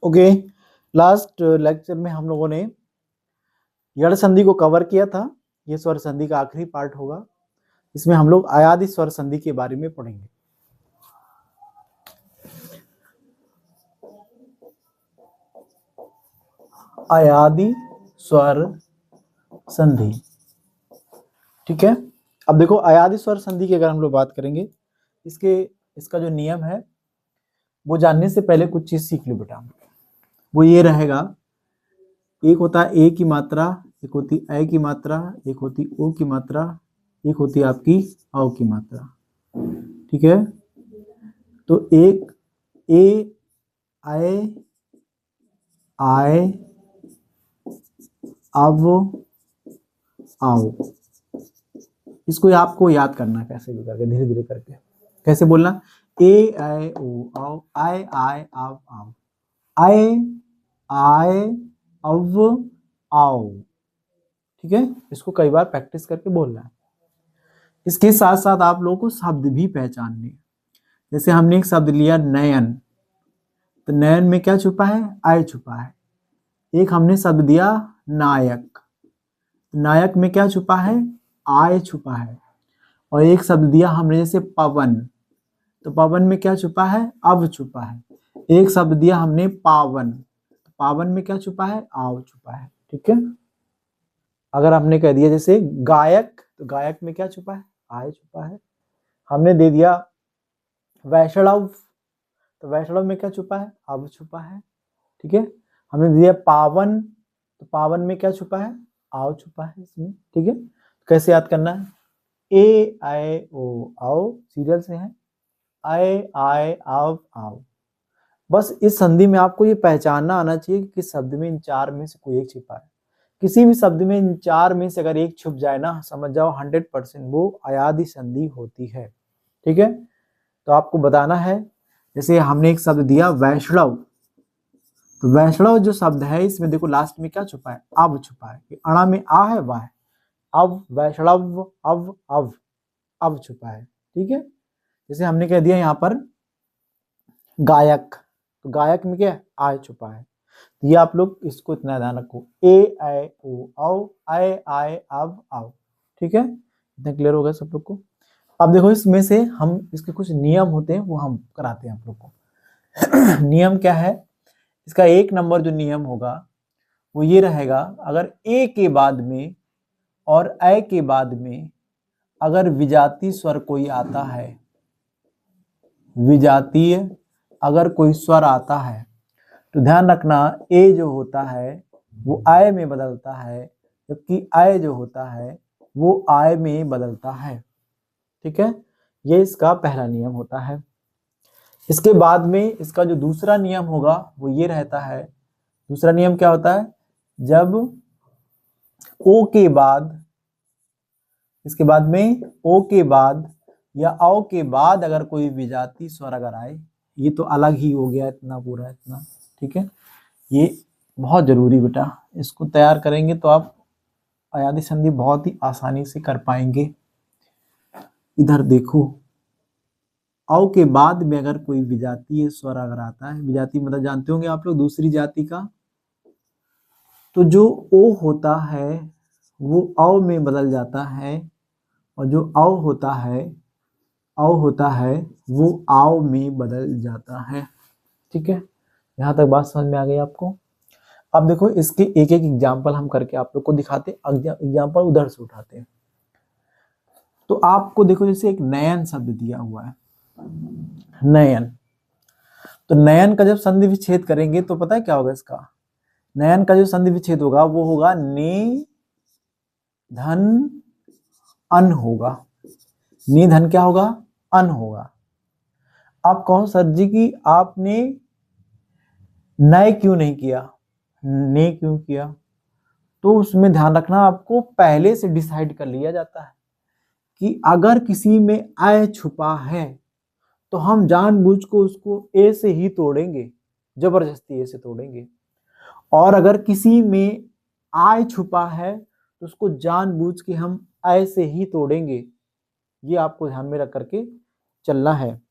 Okay, last lecture में हम लोगों ने यड़ संधि को कवर किया था। ये स्वर संधि का आखिरी पार्ट होगा। इसमें हम लोग अयादि स्वर संधि के बारे में पढ़ेंगे। अयादि स्वर संधि, ठीक है। अब देखो, अयादि स्वर संधि की अगर हम लोग बात करेंगे, इसका जो नियम है वो जानने से पहले कुछ चीज सीख लो बेटा। वो ये रहेगा, एक होता है ए की मात्रा, एक होती ए की मात्रा, एक होती ओ की मात्रा, एक होती आपकी औ की मात्रा, ठीक है। तो एक ए आए आए अब आओ, इसको आपको याद करना है कैसे भी करके, धीरे धीरे करके। कैसे बोलना? ए आए ओ आओ, आए आए अब आओ, आए आए अब आओ, ठीक है। इसको कई बार प्रैक्टिस करके बोलना है। इसके साथ साथ आप लोगों को शब्द भी पहचानने। जैसे हमने एक शब्द लिया नयन, तो नयन में क्या छुपा है? आय छुपा है। एक हमने शब्द दिया नायक, नायक में क्या छुपा है? आय छुपा है। और एक शब्द दिया हमने जैसे पवन, तो पवन में क्या छुपा है? अब छुपा है। एक शब्द दिया हमने पावन, तो पावन में क्या छुपा है? आव छुपा है, ठीक है। अगर हमने कह दिया जैसे गायक, तो गायक में क्या छुपा है? आय छुपा है। हमने दे दिया वैष्णव, तो वैष्णव में क्या छुपा है? अब छुपा है, ठीक है। हमने दिया पावन, तो पावन में क्या छुपा है? आओ छुपा है इसमें, ठीक है। कैसे याद करना है? ए आए ओ आओ सीरियल से है, आए आए आओ आओ। बस इस संधि में आपको ये पहचानना आना चाहिए कि किस शब्द में इन चार में से कोई एक छिपा है। किसी भी शब्द में इन चार में से अगर एक छुप जाए ना, समझ जाओ 100% वो अयादि संधि होती है, ठीक है। तो आपको बताना है, जैसे हमने एक शब्द दिया वैष्णव, तो वैष्णव जो शब्द है इसमें देखो लास्ट में क्या छुपा है? अब छुपा है। अणा में आ है, वाह है, अब वैष्णव, अब छुपा है, ठीक है। जैसे हमने कह दिया यहाँ पर गायक, तो गायक में क्या है? आय छुपा है। तो ये आप लोग इसको इतना ध्यान रखो, ए आए ओ आओ, आए आए अब आओ, ठीक है। इतना क्लियर हो गया सब लोग को? अब देखो, इसमें से हम इसके कुछ नियम होते हैं वो हम कराते हैं आप लोग को। नियम क्या है इसका? एक नंबर जो नियम होगा वो ये रहेगा, अगर ए के बाद में और ए के बाद में अगर विजातीय स्वर कोई आता है, विजातीय अगर कोई स्वर आता है, तो ध्यान रखना ए जो होता है वो आय में बदलता है, जबकि आय जो होता है वो आय में बदलता है, ठीक है। ये इसका पहला नियम होता है। इसके बाद में इसका जो दूसरा नियम होगा वो ये रहता है। दूसरा नियम क्या होता है? जब ओ के बाद, इसके बाद में ओ के बाद या औ के बाद अगर कोई विजातीय स्वर अगर आए, ये तो अलग ही हो गया इतना पूरा इतना, ठीक है। ये बहुत जरूरी बेटा, इसको तैयार करेंगे तो आप अयादि संधि बहुत ही आसानी से कर पाएंगे। इधर देखो, औ के बाद में अगर कोई विजातीय स्वर अगर आता है, विजातीय मतलब जानते होंगे आप लोग दूसरी जाति का, तो जो ओ होता है वो औ में बदल जाता है, और जो औ होता है वो आओ में बदल जाता है, ठीक है। यहाँ तक बात समझ में आ गई आपको? अब देखो, इसके एक एक एग्जाम्पल हम करके आप लोग को दिखाते, एग्जाम्पल उधर से उठाते हैं। तो आपको देखो, जैसे एक नयन शब्द दिया हुआ है, नयन, तो नयन का जब संधि विच्छेद करेंगे तो पता है क्या होगा इसका? नयन का जो संधि विच्छेद होगा वो होगा ने धन अन होगा। ने धन क्या होगा? अन होगा। आप कहो सर जी कि आपने नय क्यों नहीं किया, ने क्यों किया? तो उसमें ध्यान रखना, आपको पहले से डिसाइड कर लिया जाता है कि अगर किसी में आय छुपा है तो हम जानबूझ को उसको ए से ही तोड़ेंगे, जबरदस्ती ए से तोड़ेंगे। और अगर किसी में आय छुपा है तो उसको जानबूझ के हम आय से ही तोड़ेंगे। ये आपको ध्यान में रख करके चलना है।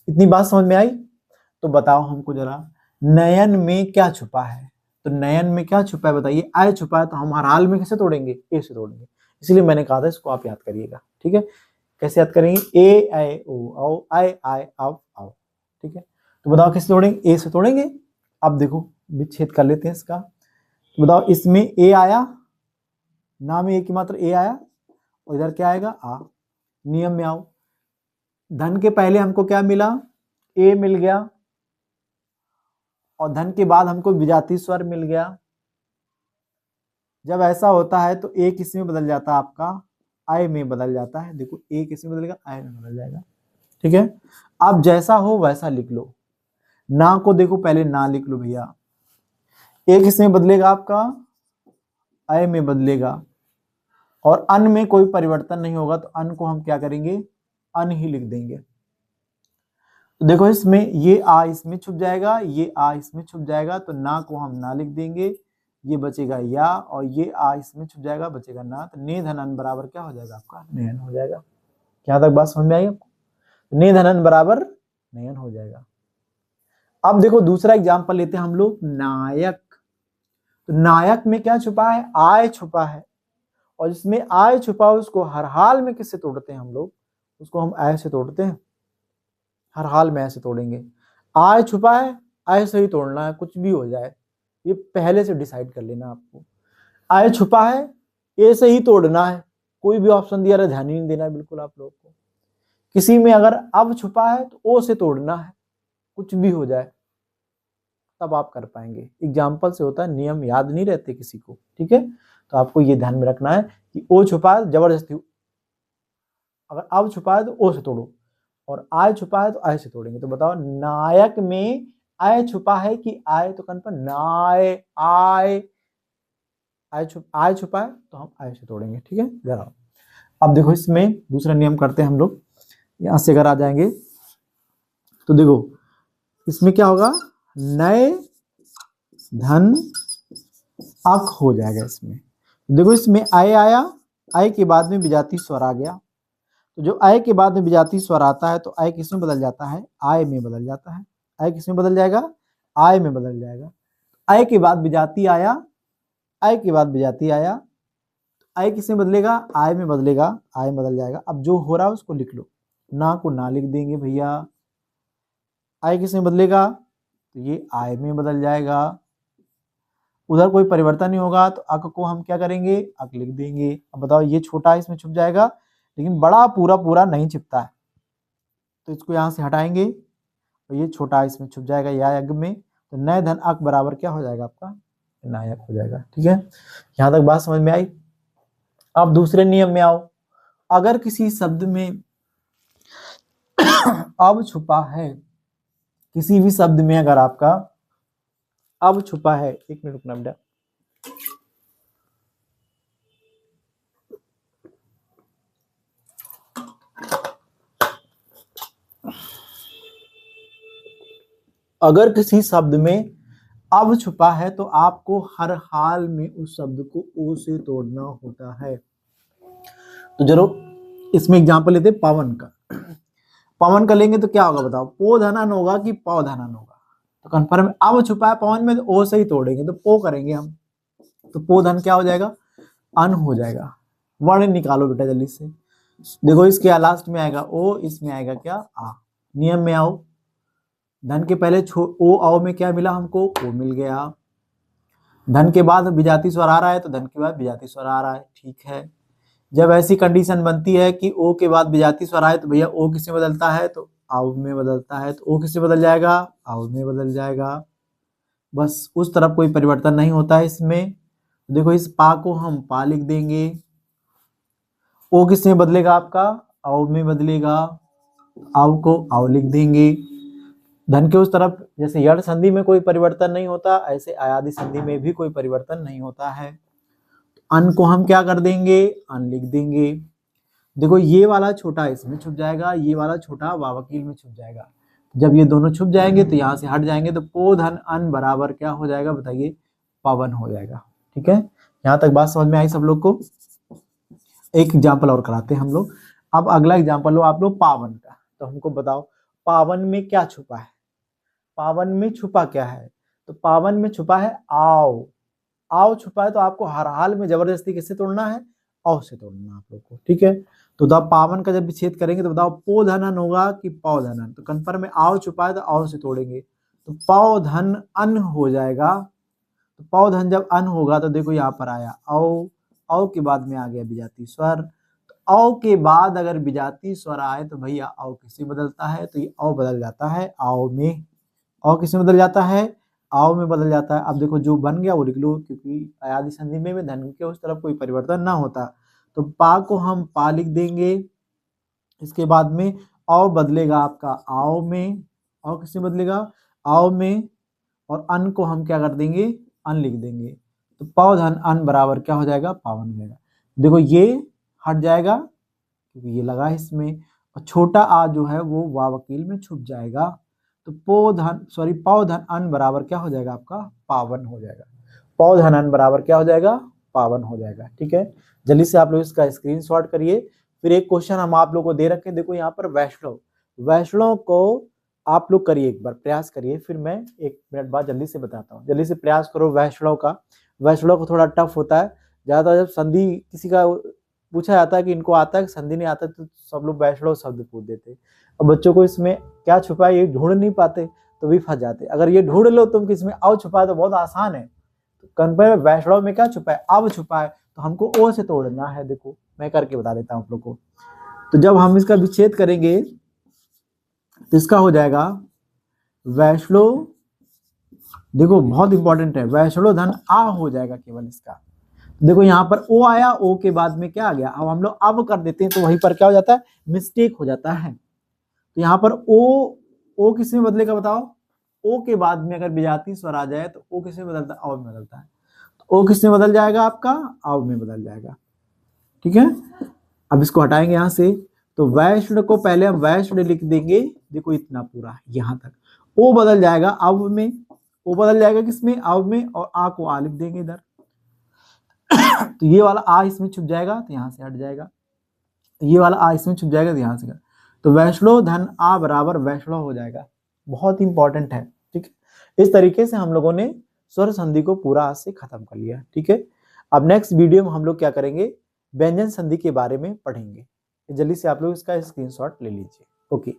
इतनी बात समझ में आई? तो बताओ हमको जरा, नयन में क्या छुपा है? तो नयन में क्या छुपा है बताइए? आय छुपा है, तो हम हर हाल में कैसे तोड़ेंगे? ए से तोड़ेंगे। इसलिए मैंने कहा था इसको आप याद करिएगा, ठीक है? कैसे याद करेंगे? ए ऐ ओ औ आय आय आव आव, ठीक है? तो बताओ कैसे तोड़ेंगे? ए से तोड़ेंगे। अब देखो विच्छेद कर लेते हैं इसका। तो बताओ इसमें ए आया, ना में ए की मात्रा ए आया, और इधर क्या आएगा? आ। नियम में आओ, धन के पहले हमको क्या मिला? ए मिल गया, और धन के बाद हमको विजातीय स्वर मिल गया। जब ऐसा होता है तो ए किस में बदल जाता है? आपका आय में बदल जाता है। देखो ए किस में बदलेगा? आय में बदल जाएगा, ठीक है? अब जैसा हो वैसा लिख लो। ना को देखो पहले ना लिख लो भैया। ए किस में बदलेगा? आपका आय में बदलेगा, और अन में कोई परिवर्तन नहीं होगा, तो अन को हम क्या करेंगे? अन ही लिख देंगे। तो देखो इसमें ये आ इसमें छुप जाएगा, ये आ इसमें छुप जाएगा, तो ना को हम ना लिख देंगे, ये बचेगा या, और ये आ इसमें छुप जाएगा, बचेगा ना। तो ने धन अन बराबर क्या हो जाएगा? आपका नयन हो जाएगा। क्या तक बात समझ में आई आपको? ने धन अन बराबर नयन हो जाएगा। अब देखो दूसरा एग्जाम्पल लेते हैं हम लोग, नायक। तो नायक में क्या छुपा है? आय छुपा है, और जिसमें आय छुपा है उसको हर हाल में किससे तोड़ते हैं हम लोग? उसको हम आय से तोड़ते हैं, हर हाल में ऐसे तोड़ेंगे। आय छुपा है, आय से ही तोड़ना है, कुछ भी हो जाए, ये पहले से डिसाइड कर लेना आपको। आय छुपा है, ए से ही तोड़ना है, कोई भी ऑप्शन दिया रहा ध्यान ही नहीं देना है बिल्कुल आप लोग को। किसी में अगर अब छुपा है तो ओ से तोड़ना है, कुछ भी हो जाए, तब आप कर पाएंगे। एग्जाम्पल से होता है, नियम याद नहीं रहते किसी को, ठीक है? तो आपको ये ध्यान में रखना है कि ओ छुपा है जबरदस्ती, अगर अब छुपा है तो ओ से तोड़ो, और आय छुपा है तो आय से तोड़ेंगे। तो बताओ नायक में आय छुपा है कि आय? तो कन्फर्म नाय आय, आय छुपा है तो हम आय से तोड़ेंगे, ठीक है? जरा अब देखो इसमें दूसरा नियम करते हैं हम लोग। यहां से अगर आ जाएंगे तो देखो इसमें क्या होगा? नए धन अक हो जाएगा इसमें। देखो इसमें आय आया, आय के बाद में विजातीय स्वर आ गया, तो जो आय के बाद में विजातीय स्वर आता है तो आय किस में बदल जाता है? आय में बदल जाता है। आय किस में बदल जाएगा? आय में बदल जाएगा। आय के बाद विजातीय आया, आय के बाद विजातीय आया, आय किस में बदलेगा? आय में बदलेगा, आय में बदल जाएगा। अब जो हो रहा है उसको लिख लो, ना को ना लिख देंगे भैया। आय किस में बदलेगा? तो ये आय में बदल जाएगा, उधर कोई परिवर्तन नहीं होगा, तो अक को हम क्या करेंगे? अक लिख देंगे। अब बताओ ये छोटा इसमें छुप जाएगा, लेकिन बड़ा पूरा पूरा नहीं छिपता है, तो इसको यहाँ से हटाएंगे, और ये छोटा इसमें छुप जाएगा या यज्ञ में। तो नए धन अक बराबर क्या हो जाएगा? आपका नायक हो जाएगा, ठीक है? यहाँ तक बात समझ में आई? अब दूसरे नियम में आओ। अगर किसी शब्द में अब छुपा है, किसी भी शब्द में अगर आपका अब छुपा है, एक मिनट रुकना बेटा। अगर किसी शब्द में अब छुपा है तो आपको हर हाल में उस शब्द को ओ से तोड़ना होता है। तो जरूर इसमें एग्जांपल लेते हैं पवन का। पवन का लेंगे तो क्या होगा बताओ? पो धनन होगा कि पौ धनन होगा? तो कंफर्म अब छुपा है पवन में, तो ओ से ही तोड़ेंगे, तो पो करेंगे हम, तो पो धन क्या हो जाएगा? अन हो जाएगा। वर्ण निकालो बेटा जल्दी से। देखो इसके लास्ट में आएगा ओ, इसमें आएगा क्या? आ। नियम में आओ, धन के पहले ओ आओ में क्या मिला हमको? ओ मिल गया। धन के बाद विजातीय स्वर आ रहा है तो धन के बाद विजातीय स्वर आ रहा है, ठीक है? जब ऐसी कंडीशन बनती है कि ओ के बाद विजातीय स्वर आए तो भैया ओ किसमें बदलता है? तो आउ में बदलता है, तो ओ किससे बदल जाएगा? आउ में बदल जाएगा। बस उस तरफ कोई परिवर्तन नहीं होता है इसमें। देखो इस पा को हम पा लिख देंगे, ओ किसमें बदलेगा? आपका आउ में बदलेगा, आउ को आउ लिख देंगे। धन के उस तरफ जैसे यड़ संधि में कोई परिवर्तन नहीं होता, ऐसे आयादी संधि में भी कोई परिवर्तन नहीं होता है। अन को हम क्या कर देंगे? अन लिख देंगे। देखो ये वाला छोटा इसमें छुप जाएगा, ये वाला छोटा वावकील में छुप जाएगा। जब ये दोनों छुप जाएंगे तो यहाँ से हट जाएंगे, तो पो धन अन बराबर क्या हो जाएगा बताइए? पवन हो जाएगा, ठीक है? यहाँ तक बात समझ में आई सब लोग को? एक एग्जाम्पल और कराते हैं हम लोग। अब अगला एग्जाम्पल लो आप लोग पावन का। तो हमको बताओ पावन में क्या छुपा है, पावन में छुपा क्या है, तो पावन में छुपा है आओ, आओ छुपा है, तो आपको हर हाल में जबरदस्ती किससे तोड़ना है, औ से तोड़ना है आप लोग को, ठीक है। तो द पावन का जब विच्छेद करेंगे तो बताओ पो धन अन होगा कि पौ धन अन, तो कन्फर्म में आओ छुपा है तो आओ से तोड़ेंगे, तो पौ धन अन हो जाएगा। तो पौ धन जब अन होगा तो देखो यहाँ पर आया औ के बाद में आ गया विजाती स्वर, तो औ के बाद अगर विजाती स्वर आए तो भैया औ किससे बदलता है, तो ये औ बदल जाता है आओ में, औ किसमें बदल जाता है, आओ में बदल जाता है। अब देखो जो बन गया वो लिख लो, क्योंकि अयादी संधि में धन के उस तरफ कोई परिवर्तन ना होता, तो पा को हम पा लिख देंगे, इसके बाद में औ बदलेगा आपका आओ में, औ किसमें बदलेगा, आओ में, और अन को हम क्या कर देंगे, अन लिख देंगे, तो पौ धन अन बराबर क्या हो जाएगा, पावन हो जाएगा। देखो ये हट जाएगा क्योंकि ये लगा है इसमें, और छोटा आ जो है वो वाव वकील में छुप जाएगा, तो पौ धन अन बराबर क्या हो जाएगा आपका, पावन हो जाएगा। पौ धन अन बराबर क्या हो जाएगा, पावन हो जाएगा, ठीक है। जल्दी से आप लोग इसका स्क्रीनशॉट करिए। फिर एक क्वेश्चन हम आप लोग को दे रखे हैं, देखो यहाँ पर वैष्णव, वैष्णव को आप लोग करिए, एक बार प्रयास करिए, फिर मैं 1 मिनट बाद जल्दी से बताता हूँ। जल्दी से प्रयास करो वैष्णव का। वैष्णव को थोड़ा टफ होता है, ज्यादा जब संधि किसी का पूछा जाता है कि इनको आता है कि संधि नहीं आता, तो सब लोग वैष्णव शब्द पूछ देते। अब बच्चों को इसमें क्या छुपा है ये ढूंढ नहीं पाते तो भी फंस जाते। अगर ये ढूंढ लो तुम कि इसमें अव छुपा है तो बहुत आसान है, तो कन्फर्म वैष्णव में क्या छुपा है, अव छुपा है, तो हमको ओ से तोड़ना है। देखो मैं करके बता देता हूँ आप लोग को। तो जब हम इसका विच्छेद करेंगे तो इसका हो जाएगा वैष्णव, देखो बहुत इंपॉर्टेंट है, वैष्णव धन आ हो जाएगा केवल इसका। देखो यहाँ पर ओ आया, ओ के बाद में क्या आ गया, अब हम लोग अब कर देते हैं तो वहीं पर क्या हो जाता है, मिस्टेक हो जाता है। तो यहाँ पर ओ किस में बदलेगा बताओ, ओ के बाद में अगर विजाती स्वर आ जाए तो ओ किस में बदलता है, अव में बदलता है, तो ओ किस में बदल जाएगा आपका, अव में बदल जाएगा, ठीक है। अब इसको हटाएंगे यहाँ से, तो वैष्णव को पहले हम वैष्णव लिख देंगे, देखो इतना पूरा यहाँ तक, ओ बदल जाएगा अव में, ओ बदल जाएगा किसमें, अव में, और आ को आ लिख देंगे इधर। तो ये वाला आ इसमें छुप जाएगा तो यहाँ से हट जाएगा, ये वाला आ इसमें छुप जाएगा तो यहाँ से, तो वैष्णव धन आ बराबर वैष्णव हो जाएगा। बहुत इंपॉर्टेंट है, ठीक है। इस तरीके से हम लोगों ने स्वर संधि को पूरा आज से खत्म कर लिया, ठीक है। अब नेक्स्ट वीडियो में हम लोग क्या करेंगे, व्यंजन संधि के बारे में पढ़ेंगे। जल्दी से आप लोग इसका स्क्रीनशॉट ले लीजिए। ओके।